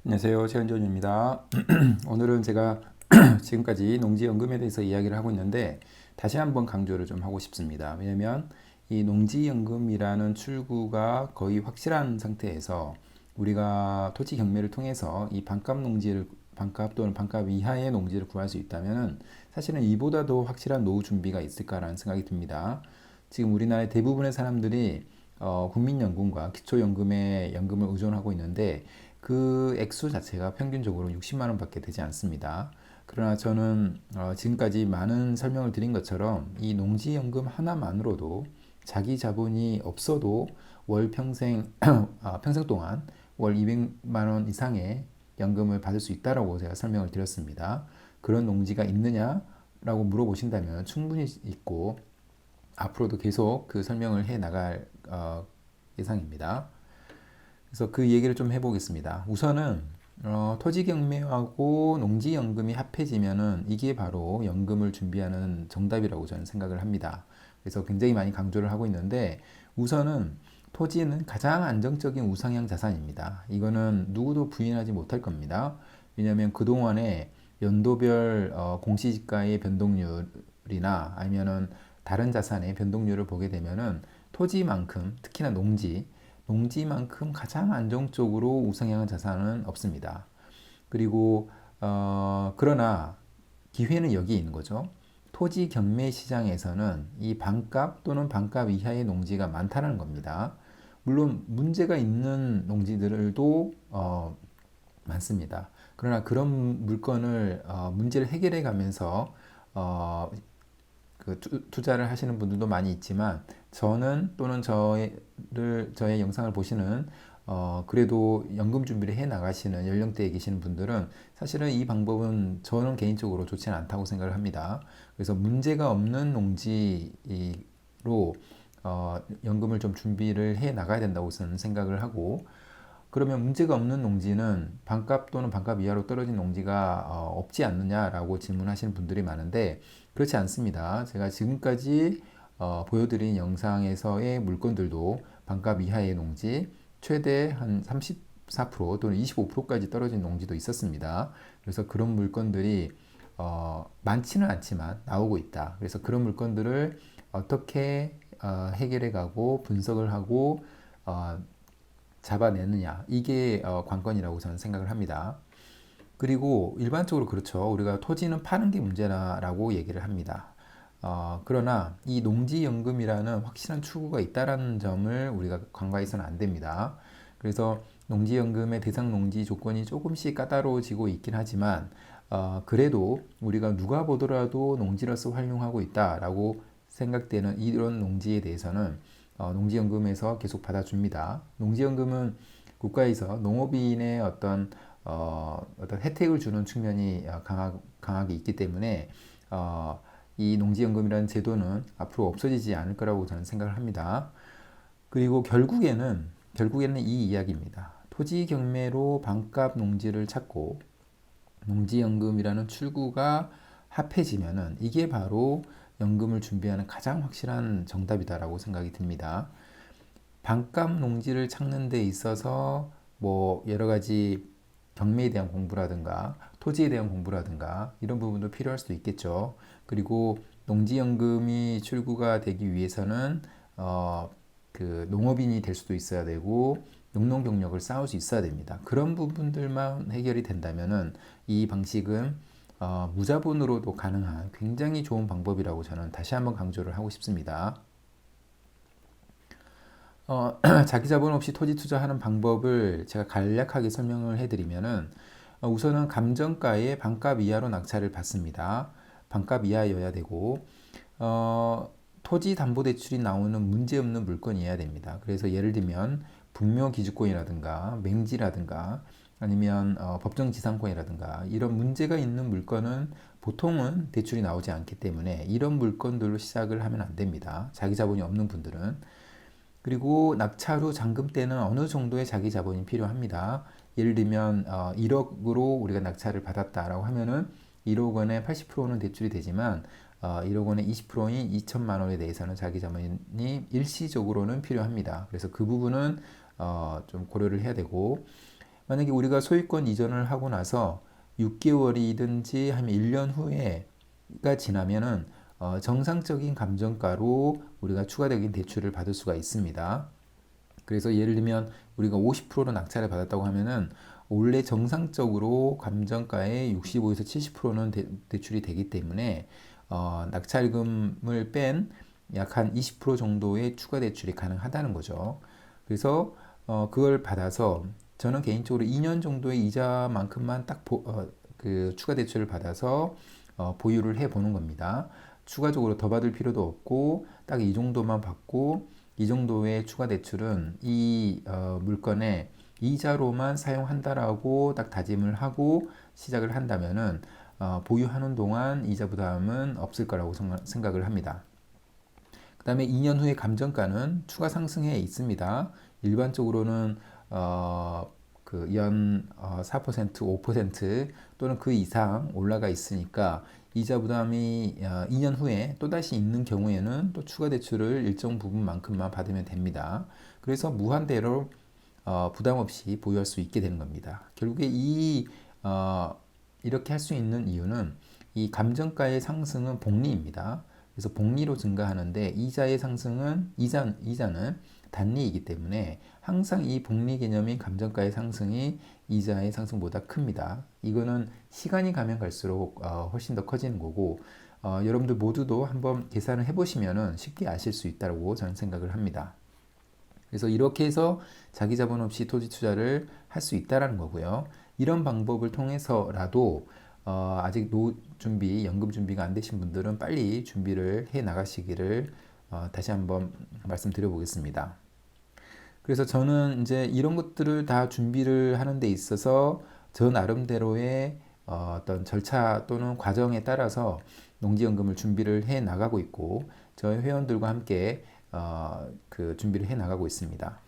안녕하세요. 최은전입니다. 오늘은 제가 지금까지 농지연금에 대해서 이야기를 하고 있는데 다시 한번 강조를 좀 하고 싶습니다. 왜냐하면 이 농지연금이라는 출구가 거의 확실한 상태에서 우리가 토지 경매를 통해서 이 반값 농지를 반값 또는 반값 이하의 농지를 구할 수 있다면 사실은 이보다 더 확실한 노후 준비가 있을까라는 생각이 듭니다. 지금 우리나라의 대부분의 사람들이 국민연금과 기초연금에 연금을 의존하고 있는데 그 액수 자체가 평균적으로 60만 원밖에 되지 않습니다. 그러나 저는 지금까지 많은 설명을 드린 것처럼 이 농지연금 하나만으로도 자기 자본이 없어도 월 평생 평생 동안 월 200만 원 이상의 연금을 받을 수 있다라고 제가 설명을 드렸습니다. 그런 농지가 있느냐라고 물어보신다면 충분히 있고 앞으로도 계속 그 설명을 해 나갈 예상입니다. 그래서 그 얘기를 좀 해보겠습니다. 우선은 토지 경매하고 농지연금이 합해지면은 이게 바로 연금을 준비하는 정답이라고 저는 생각을 합니다. 그래서 굉장히 많이 강조를 하고 있는데 우선은 토지는 가장 안정적인 우상향 자산입니다. 이거는 누구도 부인하지 못할 겁니다. 왜냐하면 그동안에 연도별 공시지가의 변동률이나 아니면은 다른 자산의 변동률을 보게 되면은 토지만큼 특히나 농지만큼 가장 안정적으로 우상향한 자산은 없습니다. 그리고 그러나 기회는 여기에 있는 거죠. 토지 경매 시장에서는 이 반값 또는 반값 이하의 농지가 많다는 겁니다. 물론 문제가 있는 농지들도 많습니다. 그러나 그런 물건을 문제를 해결해 가면서 어, 투자를 하시는 분들도 많이 있지만 저는 또는 저의 영상을 보시는 그래도 연금 준비를 해 나가시는 연령대에 계시는 분들은 사실은 이 방법은 저는 개인적으로 좋지는 않다고 생각을 합니다. 그래서 문제가 없는 농지로 연금을 좀 준비를 해 나가야 된다고 저는 생각을 하고 그러면 문제가 없는 농지는 반값 또는 반값 이하로 떨어진 농지가 없지 않느냐라고 질문하시는 분들이 많은데 그렇지 않습니다. 제가 지금까지 보여드린 영상에서의 물건들도 반값 이하의 농지 최대 한 34% 또는 25%까지 떨어진 농지도 있었습니다. 그래서 그런 물건들이 많지는 않지만 나오고 있다. 그래서 그런 물건들을 어떻게 해결해 가고 분석을 하고 잡아내느냐 이게 관건이라고 저는 생각을 합니다. 그리고 일반적으로 그렇죠. 우리가 토지는 파는 게 문제라고 얘기를 합니다. 그러나 이 농지연금이라는 확실한 추구가 있다는 점을 우리가 간과해서는 안 됩니다. 그래서 농지연금의 대상 농지 조건이 조금씩 까다로워지고 있긴 하지만 그래도 우리가 누가 보더라도 농지로서 활용하고 있다라고 생각되는 이런 농지에 대해서는 농지연금에서 계속 받아줍니다. 농지연금은 국가에서 농업인의 어떤 혜택을 주는 측면이 강하게 있기 때문에 이 농지연금이라는 제도는 앞으로 없어지지 않을 거라고 저는 생각을 합니다. 그리고 결국에는 이 이야기입니다. 토지 경매로 반값 농지를 찾고 농지연금이라는 출구가 합해지면은 이게 바로 연금을 준비하는 가장 확실한 정답이다라고 생각이 듭니다. 반값 농지를 찾는 데 있어서 뭐 여러 가지 경매에 대한 공부라든가 토지에 대한 공부라든가 이런 부분도 필요할 수도 있겠죠. 그리고 농지연금이 출구가 되기 위해서는 그 농업인이 될 수도 있어야 되고 농농 경력을 쌓을 수 있어야 됩니다. 그런 부분들만 해결이 된다면은 이 방식은 무자본으로도 가능한 굉장히 좋은 방법이라고 저는 다시 한번 강조를 하고 싶습니다. 자기 자본 없이 토지 투자하는 방법을 제가 간략하게 설명을 해드리면은 우선은 감정가의 반값 이하로 낙찰을 받습니다. 반값 이하여야 되고 토지 담보 대출이 나오는 문제 없는 물건이어야 됩니다. 그래서 예를 들면 분묘 기주권이라든가 맹지라든가 아니면 법정 지상권이라든가 이런 문제가 있는 물건은 보통은 대출이 나오지 않기 때문에 이런 물건들로 시작을 하면 안 됩니다. 자기 자본이 없는 분들은. 그리고 낙찰 후 잔금 때는 어느 정도의 자기 자본이 필요합니다. 예를 들면 1억으로 우리가 낙찰을 받았다라고 하면은 1억 원에 80%는 대출이 되지만 1억 원의 20%인 2천만 원에 대해서는 자기 자본이 일시적으로는 필요합니다. 그래서 그 부분은 좀 고려를 해야 되고 만약에 우리가 소유권 이전을 하고 나서 6개월이든지 한 1년 후에가 지나면은 정상적인 감정가로 우리가 추가적인 대출을 받을 수가 있습니다. 그래서 예를 들면 우리가 50%로 낙찰을 받았다고 하면은 원래 정상적으로 감정가의 65에서 70%는 대출이 되기 때문에 낙찰금을 뺀 약 한 20% 정도의 추가 대출이 가능하다는 거죠. 그래서 그걸 받아서 저는 개인적으로 2년 정도의 이자만큼만 딱 그 추가 대출을 받아서 보유를 해 보는 겁니다. 추가적으로 더 받을 필요도 없고 딱 이 정도만 받고 이 정도의 추가 대출은 이 물건의 이자로만 사용한다라고 딱 다짐을 하고 시작을 한다면은 보유하는 동안 이자 부담은 없을 거라고 생각을 합니다. 그 다음에 2년 후에 감정가는 추가 상승해 있습니다. 일반적으로는 그연 4%, 5% 또는 그 이상 올라가 있으니까 이자 부담이 2년 후에 또다시 있는 경우에는 또 추가 대출을 일정 부분만큼만 받으면 됩니다. 그래서 무한대로 부담 없이 보유할 수 있게 되는 겁니다. 결국에 이렇게 할 수 있는 이유는 이 감정가의 상승은 복리입니다. 그래서 복리로 증가하는데 이자의 상승은 이자는 단리이기 때문에 항상 이 복리 개념인 감정가의 상승이 이자의 상승보다 큽니다. 이거는 시간이 가면 갈수록 훨씬 더 커지는 거고 여러분들 모두도 한번 계산을 해보시면 쉽게 아실 수 있다고 저는 생각을 합니다. 그래서 이렇게 해서 자기 자본 없이 토지 투자를 할 수 있다라는 거고요. 이런 방법을 통해서라도 아직 준비, 연금 준비가 안 되신 분들은 빨리 준비를 해 나가시기를 다시 한번 말씀드려 보겠습니다. 그래서 저는 이제 이런 것들을 다 준비를 하는 데 있어서 저 나름대로의 어떤 절차 또는 과정에 따라서 농지연금을 준비를 해 나가고 있고 저희 회원들과 함께 그 준비를 해 나가고 있습니다.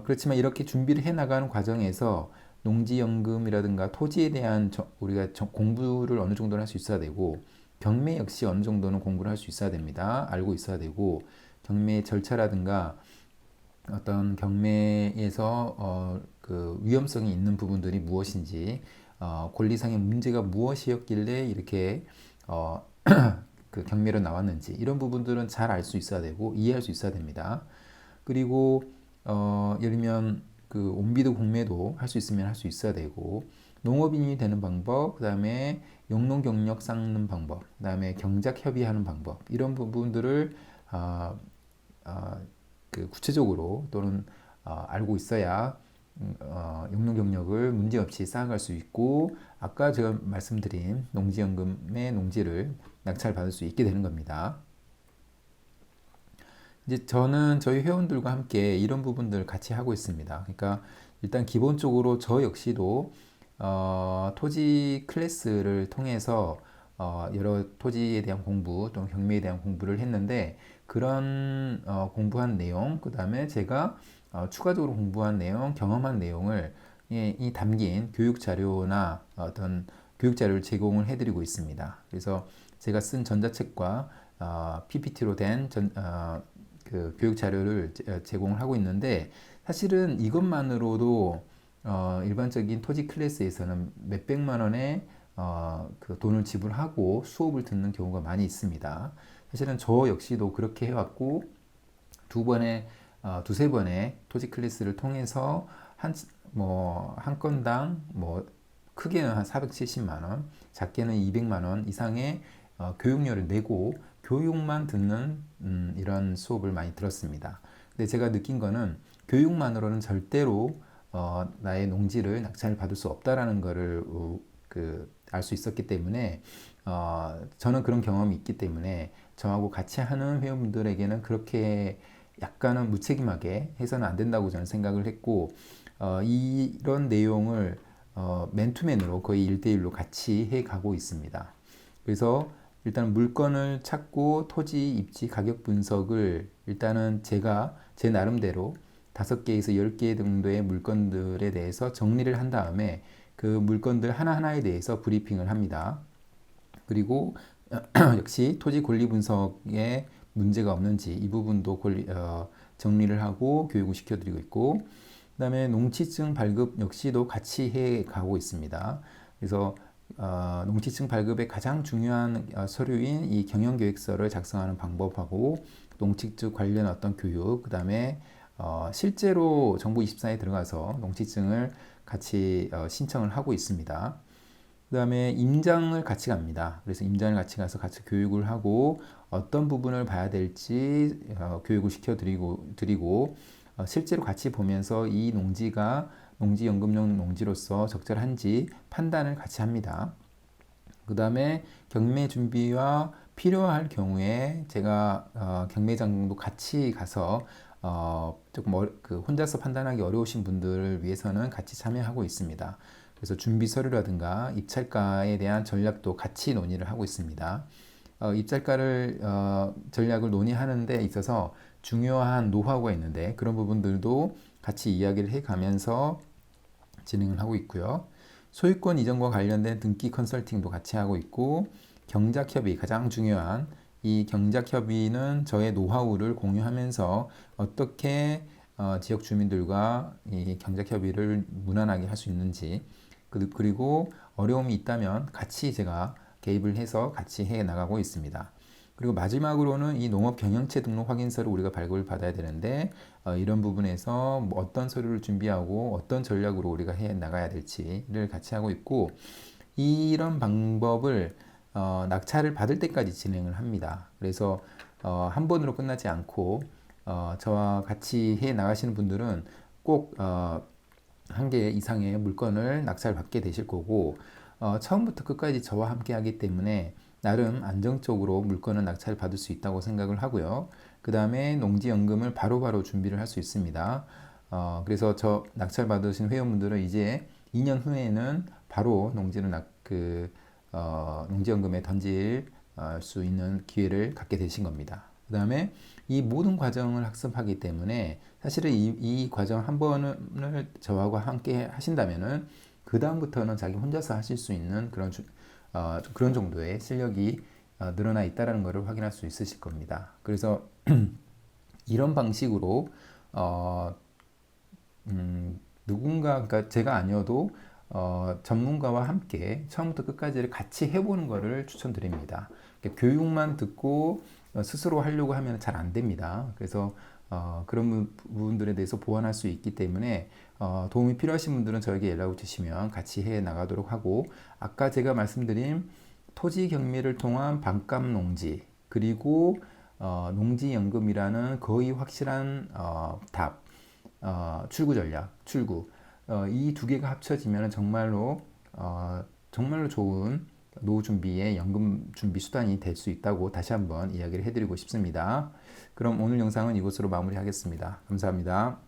그렇지만 이렇게 준비를 해 나가는 과정에서 농지연금이라든가 토지에 대한 우리가 공부를 어느 정도는 할 수 있어야 되고 경매 역시 어느 정도는 공부를 할 수 있어야 됩니다. 알고 있어야 되고 경매 절차라든가 어떤 경매에서 그 위험성이 있는 부분들이 무엇인지 권리상의 문제가 무엇이었길래 이렇게 그 경매로 나왔는지 이런 부분들은 잘 알 수 있어야 되고 이해할 수 있어야 됩니다. 그리고 예를 들면 그 온비도 공매도 할 수 있으면 할 수 있어야 되고 농업인이 되는 방법, 그 다음에 영농 경력 쌓는 방법, 그 다음에 경작 협의하는 방법 이런 부분들을 그 구체적으로 또는 알고 있어야 영농 경력을 문제없이 쌓아갈 수 있고 아까 제가 말씀드린 농지연금의 농지를 낙찰받을 수 있게 되는 겁니다. 이제 저는 저희 회원들과 함께 이런 부분들 같이 하고 있습니다. 그러니까 일단 기본적으로 저 역시도 토지 클래스를 통해서 여러 토지에 대한 공부 또는 경매에 대한 공부를 했는데 그런 공부한 내용, 그 다음에 제가 추가적으로 공부한 내용, 경험한 내용을 이 담긴 교육 자료나 어떤 교육 자료를 제공을 해드리고 있습니다. 그래서 제가 쓴 전자책과 PPT로 된 그 교육 자료를 제공을 하고 있는데 사실은 이것만으로도 일반적인 토지 클래스에서는 몇백만 원의 그 돈을 지불하고 수업을 듣는 경우가 많이 있습니다. 사실은 저 역시도 그렇게 해왔고 두세 번의 토지 클래스를 통해서 한 건당 크게는 한 470만 원, 작게는 200만 원 이상의 교육료를 내고 교육만 듣는 이런 수업을 많이 들었습니다. 근데 제가 느낀 거는 교육만으로는 절대로 나의 농지를 낙찰 받을 수 없다라는 거를 알 수 있었기 때문에 저는 그런 경험이 있기 때문에 저하고 같이 하는 회원분들에게는 그렇게 약간은 무책임하게 해서는 안 된다고 저는 생각을 했고 이런 내용을 맨투맨으로 거의 1대1로 같이 해 가고 있습니다. 그래서 일단 물건을 찾고 토지 입지 가격 분석을 일단은 제가 제 나름대로 5개에서 10개 정도의 물건들에 대해서 정리를 한 다음에 그 물건들 하나하나에 대해서 브리핑을 합니다. 그리고 역시 토지 권리 분석에 문제가 없는지 이 부분도 정리를 하고 교육을 시켜드리고 있고 그다음에 농지증 발급 역시도 같이 해 가고 있습니다. 그래서 농지증 발급의 가장 중요한 서류인 이 경영계획서를 작성하는 방법하고 농지증 관련 어떤 교육, 그다음에 실제로 정부24에 들어가서 농지증을 같이 신청을 하고 있습니다. 그 다음에 임장을 같이 갑니다. 그래서 임장을 같이 가서 같이 교육을 하고 어떤 부분을 봐야 될지 교육을 드리고 실제로 같이 보면서 이 농지가 농지연금용 농지로서 적절한지 판단을 같이 합니다. 그 다음에 경매 준비와 필요할 경우에 제가 경매장도 같이 가서 조금 혼자서 판단하기 어려우신 분들을 위해서는 같이 참여하고 있습니다. 그래서 준비 서류라든가 입찰가에 대한 전략도 같이 논의를 하고 있습니다. 입찰가를 전략을 논의하는 데 있어서 중요한 노하우가 있는데 그런 부분들도 같이 이야기를 해가면서 진행을 하고 있고요. 소유권 이전과 관련된 등기 컨설팅도 같이 하고 있고 경작협의 가장 중요한 이 경작협의는 저의 노하우를 공유하면서 어떻게 지역 주민들과 이 경작협의를 무난하게 할 수 있는지 그리고 어려움이 있다면 같이 제가 개입을 해서 같이 해 나가고 있습니다. 그리고 마지막으로는 이 농업 경영체 등록 확인서를 우리가 발급을 받아야 되는데 이런 부분에서 뭐 어떤 서류를 준비하고 어떤 전략으로 우리가 해 나가야 될지를 같이 하고 있고 이런 방법을 낙찰을 받을 때까지 진행을 합니다. 그래서 한 번으로 끝나지 않고 저와 같이 해 나가시는 분들은 꼭 한 개 이상의 물건을 낙찰 받게 되실 거고 처음부터 끝까지 저와 함께 하기 때문에 나름 안정적으로 물건을 낙찰 받을 수 있다고 생각을 하고요. 그 다음에 농지연금을 바로바로 준비를 할 수 있습니다. 그래서 저 낙찰 받으신 회원분들은 이제 2년 후에는 바로 농지연금에 던질 수 있는 기회를 갖게 되신 겁니다. 그 다음에 이 모든 과정을 학습하기 때문에 사실은 이 과정 한 번을 저하고 함께 하신다면은 그 다음부터는 자기 혼자서 하실 수 있는 그런 정도의 실력이 늘어나 있다는 것을 확인할 수 있으실 겁니다. 그래서 이런 방식으로 누군가, 그러니까 제가 아니어도 전문가와 함께 처음부터 끝까지를 같이 해보는 것을 추천드립니다. 교육만 듣고 스스로 하려고 하면 잘 안 됩니다. 그래서 그런 부분들에 대해서 보완할 수 있기 때문에 도움이 필요하신 분들은 저에게 연락을 주시면 같이 해 나가도록 하고 아까 제가 말씀드린 토지 경매를 통한 반값 농지 그리고 농지연금이라는 거의 확실한 출구 전략, 이 두 개가 합쳐지면 정말로 좋은 노후 준비의 연금 준비 수단이 될 수 있다고 다시 한번 이야기를 해드리고 싶습니다. 그럼 오늘 영상은 이것으로 마무리하겠습니다. 감사합니다.